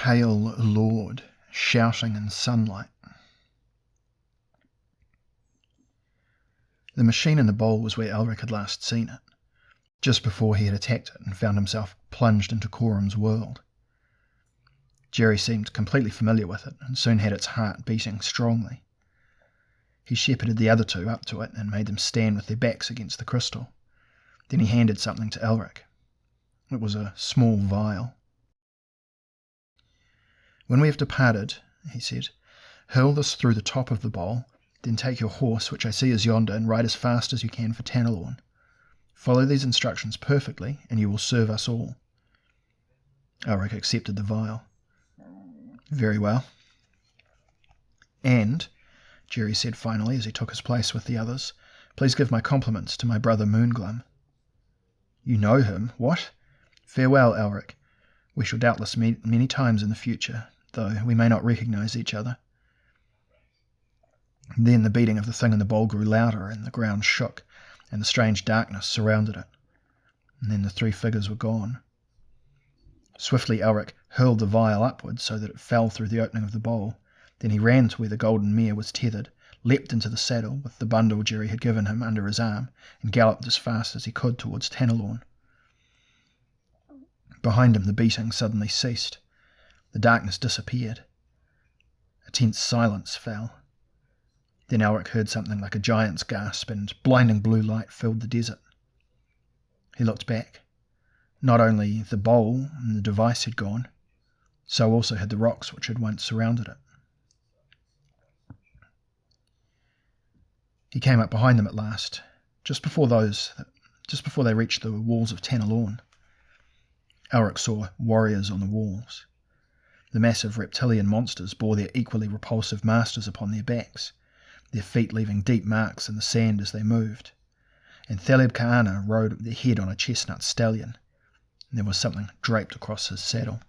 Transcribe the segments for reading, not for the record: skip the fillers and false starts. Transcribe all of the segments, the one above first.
pale lord shouting in sunlight. The machine in the bowl was where Elric had last seen it, just before he had attacked it and found himself plunged into Corum's world. Jerry seemed completely familiar with it and soon had its heart beating strongly. He shepherded the other two up to it and made them stand with their backs against the crystal. Then he handed something to Elric. It was a small vial. "When we have departed," he said, "hurl this through the top of the bowl, then take your horse, which I see is yonder, and ride as fast as you can for Tanalorn. Follow these instructions perfectly, and you will serve us all." Elric accepted the vial. "Very well." "And," Jerry said finally as he took his place with the others, "please give my compliments to my brother Moonglum." "You know him, what? Farewell, Elric. We shall doubtless meet many times in the future, though we may not recognise each other." Then the beating of the thing in the bowl grew louder, and the ground shook, and the strange darkness surrounded it. And then the three figures were gone. Swiftly Elric hurled the vial upwards so that it fell through the opening of the bowl. Then he ran to where the golden mare was tethered, leapt into the saddle with the bundle Jerry had given him under his arm, and galloped as fast as he could towards Tanalorn. Behind him the beating suddenly ceased. The darkness disappeared. A tense silence fell. Then Elric heard something like a giant's gasp, and blinding blue light filled the desert. He looked back. Not only the bowl and the device had gone, so also had the rocks which had once surrounded it. He came up behind them at last, just before they reached the walls of Tanalorn. Elric saw warriors on the walls. The massive reptilian monsters bore their equally repulsive masters upon their backs, their feet leaving deep marks in the sand as they moved. And Thaleb Ka'ana rode at their head on a chestnut stallion, and there was something draped across his saddle.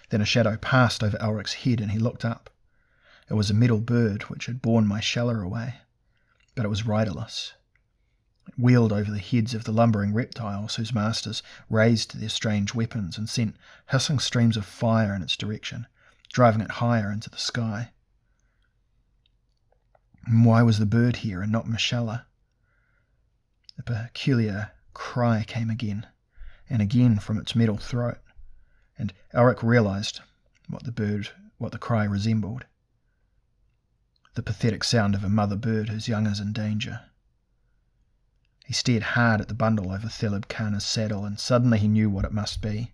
Then a shadow passed over Elric's head, and he looked up. It was a metal bird which had borne my sheller away, but it was riderless. It wheeled over the heads of the lumbering reptiles whose masters raised their strange weapons and sent hissing streams of fire in its direction, driving it higher into the sky. And why was the bird here and not Mashalla? The peculiar cry came again, and again from its metal throat, and Elric realised what the cry resembled. The pathetic sound of a mother bird whose young is in danger. He stared hard at the bundle over Thaleb Ka'ana's saddle, and suddenly he knew what it must be.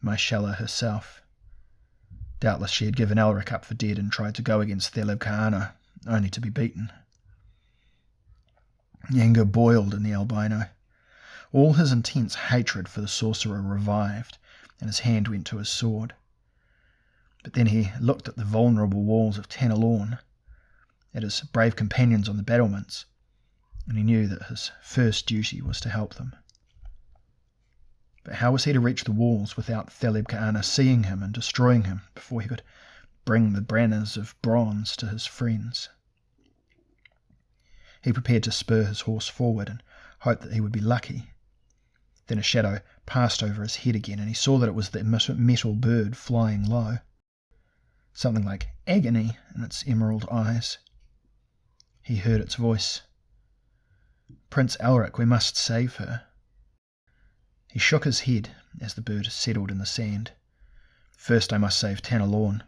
Mashalla herself. Doubtless she had given Elric up for dead and tried to go against Thaleb Ka'ana, only to be beaten. Anger boiled in the albino. All his intense hatred for the sorcerer revived, and his hand went to his sword. But then he looked at the vulnerable walls of Tanalorn, at his brave companions on the battlements, and he knew that his first duty was to help them. But how was he to reach the walls without Thaleb Ka'ana seeing him and destroying him before he could bring the banners of bronze to his friends? He prepared to spur his horse forward and hoped that he would be lucky. Then a shadow passed over his head again, and he saw that it was the metal bird flying low. Something like agony in its emerald eyes. He heard its voice. "Prince Elric, we must save her." He shook his head as the bird settled in the sand. "First I must save Tanalorn."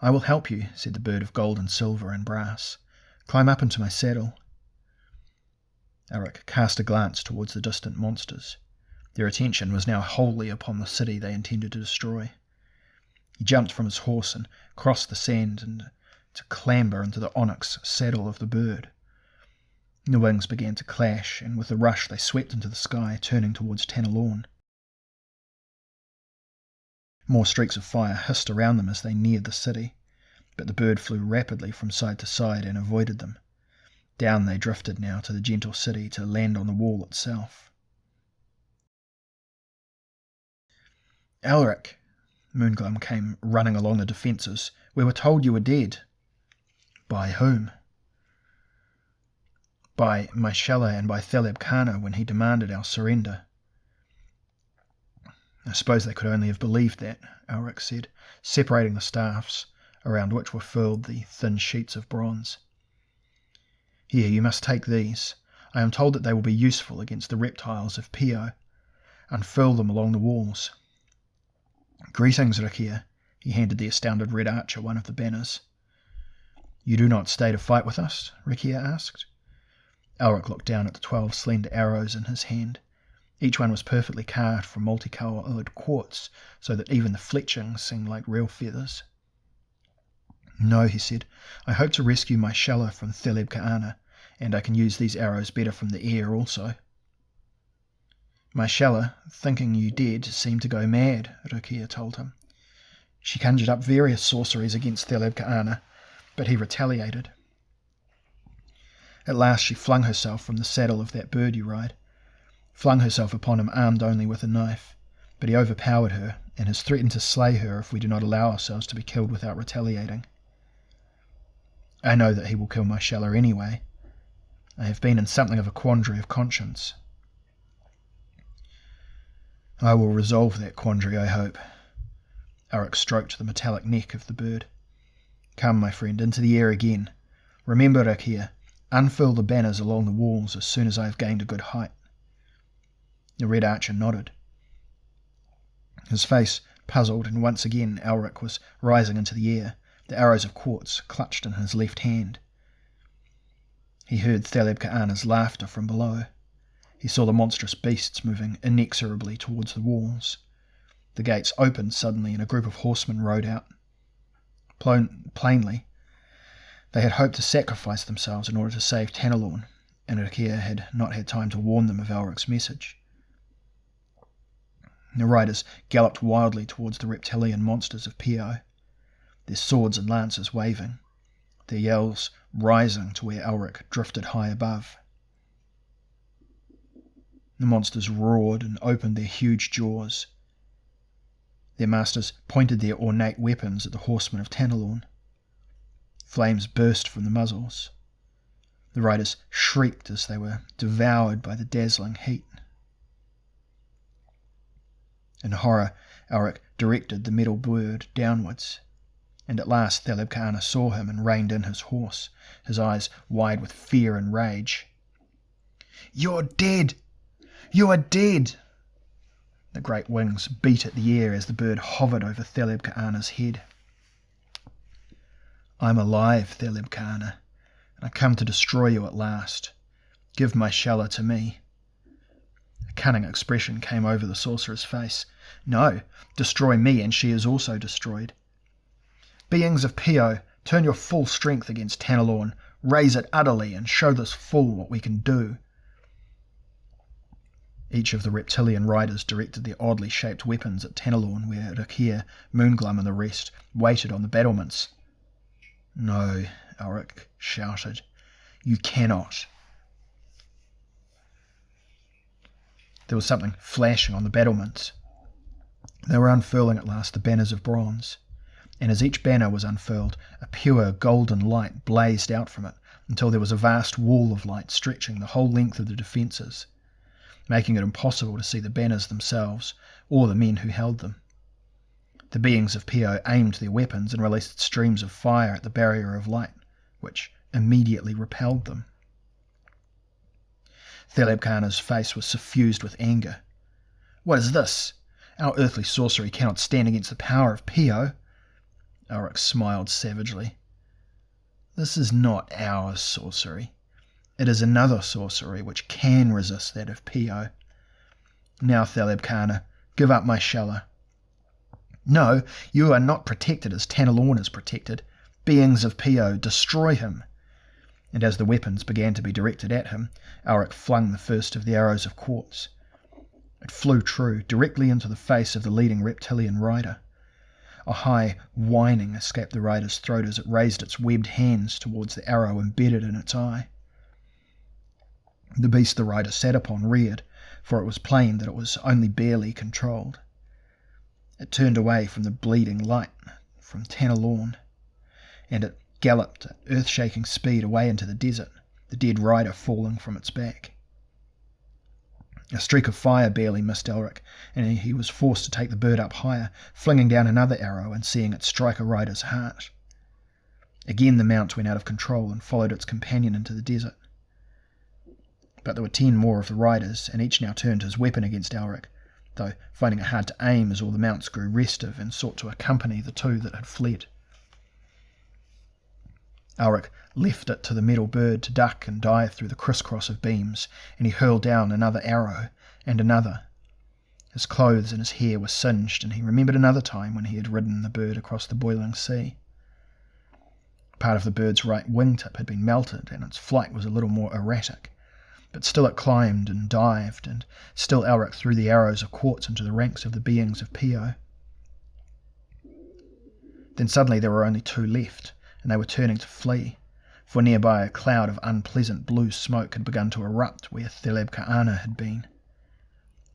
"I will help you," said the bird of gold and silver and brass. "Climb up into my saddle." Elric cast a glance towards the distant monsters. Their attention was now wholly upon the city they intended to destroy. He jumped from his horse and crossed the sand and to clamber into the onyx saddle of the bird. The wings began to clash, and with a rush they swept into the sky, turning towards Tanalorn. More streaks of fire hissed around them as they neared the city, but the bird flew rapidly from side to side and avoided them. Down they drifted now to the gentle city to land on the wall itself. "Elric!" Moonglum came running along the defences. "We were told you were dead." "By whom?" "By Mashalla and by Thaleb Ka'ana when he demanded our surrender." I suppose they could only have believed that, Elric said, separating the staffs, around which were furled the thin sheets of bronze. Here, you must take these. I am told that they will be useful against the reptiles of Pio. Unfurl them along the walls. Greetings, Rikia. He handed the astounded Red Archer one of the banners. You do not stay to fight with us? Rikia asked. Elric looked down at the 12 slender arrows in his hand. Each one was perfectly carved from multicoloured quartz, so that even the fletchings seemed like real feathers. No, he said. I hope to rescue my Shella from Thaleb Ka'ana, and I can use these arrows better from the air also. My Shella, thinking you dead, seemed to go mad, Rikia told him. She conjured up various sorceries against Thaleb Ka'ana, but he retaliated. At last she flung herself from the saddle of that bird you ride, flung herself upon him armed only with a knife, but he overpowered her and has threatened to slay her if we do not allow ourselves to be killed without retaliating. I know that he will kill my Shella anyway. I have been in something of a quandary of conscience. I will resolve that quandary, I hope. Elric stroked the metallic neck of the bird. Come, my friend, into the air again. Remember, Rikia, unfurl the banners along the walls as soon as I have gained a good height. The Red Archer nodded. His face puzzled, and once again Elric was rising into the air, the arrows of quartz clutched in his left hand. He heard Thaleb Ka'ana's laughter from below. He saw the monstrous beasts moving inexorably towards the walls. The gates opened suddenly and a group of horsemen rode out. Plainly, they had hoped to sacrifice themselves in order to save Tanalorn, and Rikia had not had time to warn them of Elric's message. The riders galloped wildly towards the reptilian monsters of Pio, their swords and lances waving, their yells rising to where Elric drifted high above. The monsters roared and opened their huge jaws. Their masters pointed their ornate weapons at the horsemen of Tanalorn. Flames burst from the muzzles. The riders shrieked as they were devoured by the dazzling heat. In horror, Elric directed the metal bird downwards, and at last Thaleb Ka'ana saw him and reined in his horse, his eyes wide with fear and rage. "You're dead! You are dead!" The great wings beat at the air as the bird hovered over Thaleb Ka'ana's head. "I'm alive, Thaleb Ka'ana, and I come to destroy you at last. Give my Shella to me." A cunning expression came over the sorcerer's face. "No, destroy me and she is also destroyed. Beings of Pio, turn your full strength against Tanalorn, raise it utterly and show this fool what we can do." Each of the reptilian riders directed their oddly shaped weapons at Tanalorn, where Rikia, Moonglum and the rest waited on the battlements. "No," Elric shouted. "You cannot." There was something flashing on the battlements. They were unfurling at last the banners of bronze, and as each banner was unfurled, a pure golden light blazed out from it until there was a vast wall of light stretching the whole length of the defences, making it impossible to see the banners themselves or the men who held them. The beings of Pio aimed their weapons and released streams of fire at the barrier of light, which immediately repelled them. Thaleb Ka'ana's face was suffused with anger. "What is this? Our earthly sorcery cannot stand against the power of Pio." Elric smiled savagely. "This is not our sorcery. It is another sorcery which can resist that of Pio. Now, Thaleb Ka'ana, give up my Shella." "No, you are not protected as Tanalorn is protected. Beings of Pio, destroy him." And as the weapons began to be directed at him, Elric flung the first of the arrows of quartz. It flew true, directly into the face of the leading reptilian rider. A high whining escaped the rider's throat as it raised its webbed hands towards the arrow embedded in its eye. The beast the rider sat upon reared, for it was plain that it was only barely controlled. It turned away from the bleeding light from Tanalorn, and it galloped at earth-shaking speed away into the desert, the dead rider falling from its back. A streak of fire barely missed Elric, and he was forced to take the bird up higher, flinging down another arrow and seeing it strike a rider's heart. Again the mount went out of control and followed its companion into the desert. But there were 10 more of the riders, and each now turned his weapon against Elric, though finding it hard to aim as all the mounts grew restive and sought to accompany the 2 that had fled. Elric left it to the metal bird to duck and dive through the crisscross of beams, and he hurled down another arrow and another. His clothes and his hair were singed, and he remembered another time when he had ridden the bird across the boiling sea. Part of the bird's right wingtip had been melted, and its flight was a little more erratic, but still it climbed and dived, and still Elric threw the arrows of quartz into the ranks of the beings of Pio. Then suddenly there were only 2 left, and they were turning to flee, for nearby a cloud of unpleasant blue smoke had begun to erupt where Theleb-Ka'ana had been.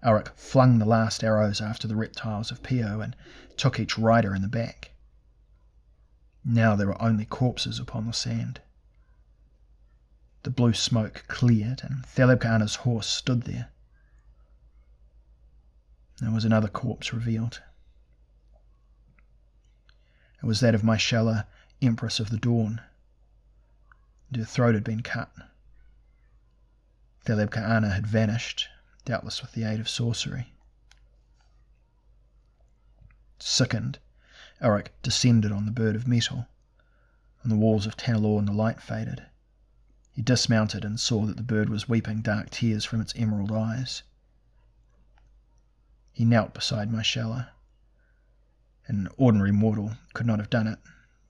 Elric flung the last arrows after the reptiles of Pio and took each rider in the back. Now there were only corpses upon the sand. The blue smoke cleared, and Theleb-Ka'ana's horse stood there. There was another corpse revealed. It was that of Michaela, Empress of the Dawn, and her throat had been cut. Theleb-Ka'ana had vanished, doubtless with the aid of sorcery. Sickened, Elric descended on the bird of metal. On the walls of Tanalorn the light faded. He dismounted and saw that the bird was weeping dark tears from its emerald eyes. He knelt beside Michaela. An ordinary mortal could not have done it,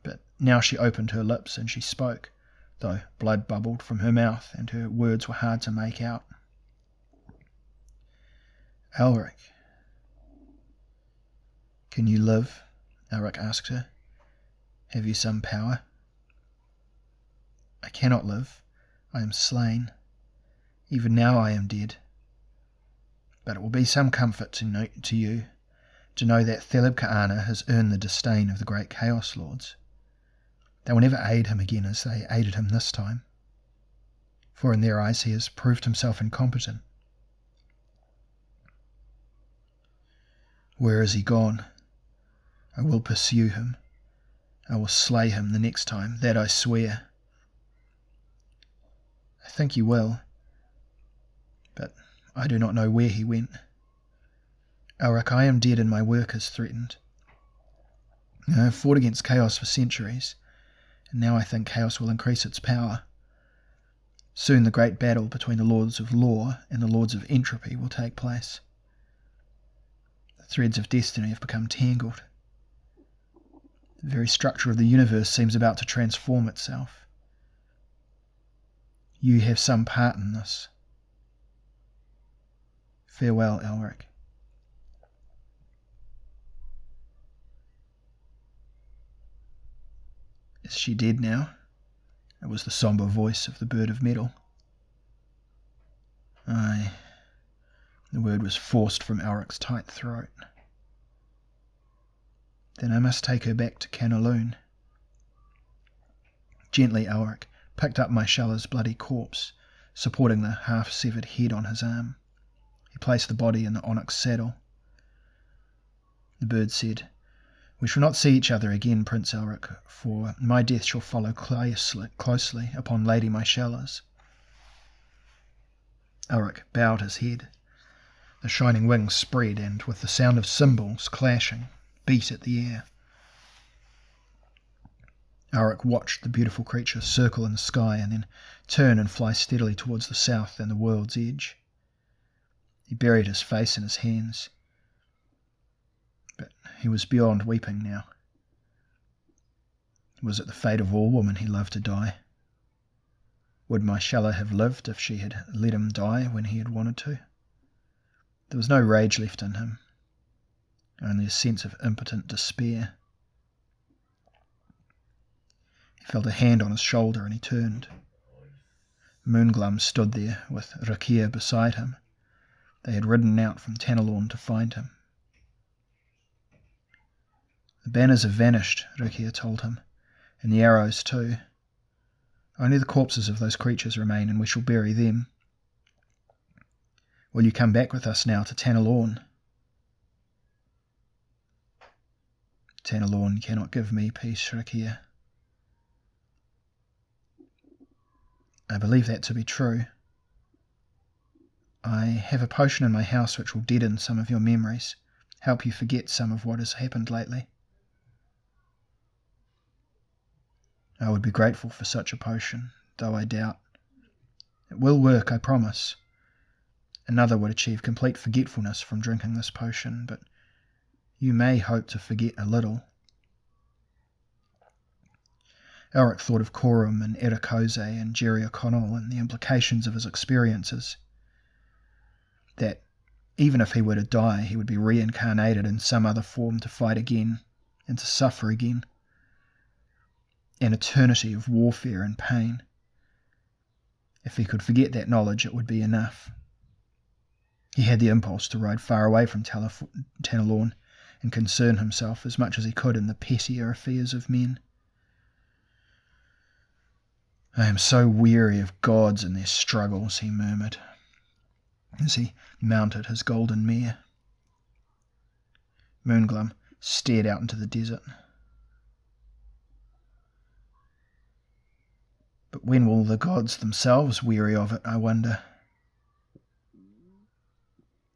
but now she opened her lips and she spoke, though blood bubbled from her mouth and her words were hard to make out. "Elric, can you live?" Elric asked her. "Have you some power?" "I cannot live. I am slain. Even now I am dead. But it will be some comfort to you to know that Theleb-Ka'ana has earned the disdain of the great Chaos Lords. They will never aid him again as they aided him this time, for in their eyes he has proved himself incompetent." "Where is he gone? I will pursue him. I will slay him the next time, that I swear." "I think you will, but I do not know where he went. Elric, I am dead and my work is threatened. I have fought against Chaos for centuries, and now I think Chaos will increase its power. Soon the great battle between the Lords of Law and the Lords of Entropy will take place. The threads of destiny have become tangled. The very structure of the universe seems about to transform itself. You have some part in this. Farewell, Elric." "Is she dead now?" It was the sombre voice of the bird of metal. "Aye." The word was forced from Elric's tight throat. "Then I must take her back to Canaloon." Gently Elric picked up Michaela's bloody corpse, supporting the half-severed head on his arm. He placed the body in the onyx saddle. The bird said, "We shall not see each other again, Prince Elric, for my death shall follow closely upon Lady Michaela's." Elric bowed his head. The shining wings spread, and with the sound of cymbals clashing, beat at the air. Elric watched the beautiful creature circle in the sky and then turn and fly steadily towards the south and the world's edge. He buried his face in his hands, but he was beyond weeping now. Was it the fate of all women he loved to die? Would Michaela have lived if she had let him die when he had wanted to? There was no rage left in him, only a sense of impotent despair. He felt a hand on his shoulder and he turned. Moonglum stood there with Rakia beside him. They had ridden out from Tanalorn to find him. "The banners have vanished," Rakia told him, "and the arrows too. Only the corpses of those creatures remain, and we shall bury them. Will you come back with us now to Tanalorn? Tanalorn cannot give me peace, Shrakia. I believe that to be true. I have a potion in my house which will deaden some of your memories, help you forget some of what has happened lately. I would be grateful for such a potion, though I doubt. It will work, I promise. Another would achieve complete forgetfulness from drinking this potion, but you may hope to forget a little. Elric thought of Corum and Ericose and Jerry O'Connell and the implications of his experiences. That even if he were to die, he would be reincarnated in some other form to fight again and to suffer again. An eternity of warfare and pain. If he could forget that knowledge, it would be enough. He had the impulse to ride far away from Tanalorn and concern himself as much as he could in the pettier affairs of men. I am so weary of gods and their struggles, he murmured, as he mounted his golden mare. Moonglum stared out into the desert. But when will the gods themselves weary of it, I wonder?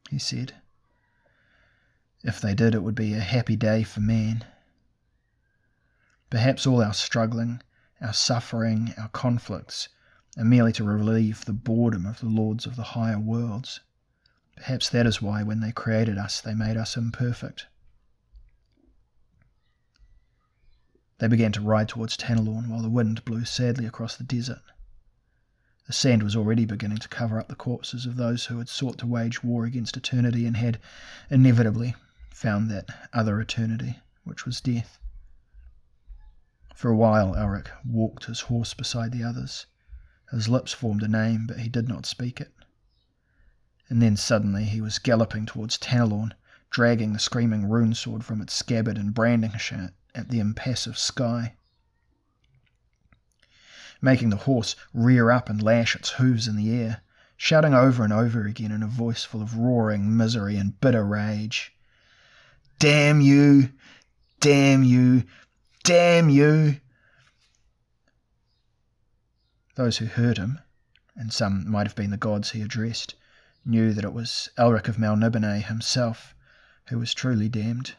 He said. If they did, it would be a happy day for man. Perhaps all our struggling, our suffering, our conflicts are merely to relieve the boredom of the lords of the higher worlds. Perhaps that is why when they created us, they made us imperfect. They began to ride towards Tanalorn while the wind blew sadly across the desert. The sand was already beginning to cover up the corpses of those who had sought to wage war against eternity and had inevitably found that other eternity, which was death. For a while Elric walked his horse beside the others. His lips formed a name, but he did not speak it. And then suddenly he was galloping towards Tanalorn, dragging the screaming rune sword from its scabbard and brandishing it at the impassive sky, making the horse rear up and lash its hooves in the air, shouting over and over again in a voice full of roaring misery and bitter rage, "Damn you! Damn you! Damn you!" Those who heard him, and some might have been the gods he addressed, knew that it was Elric of Melniboné himself who was truly damned,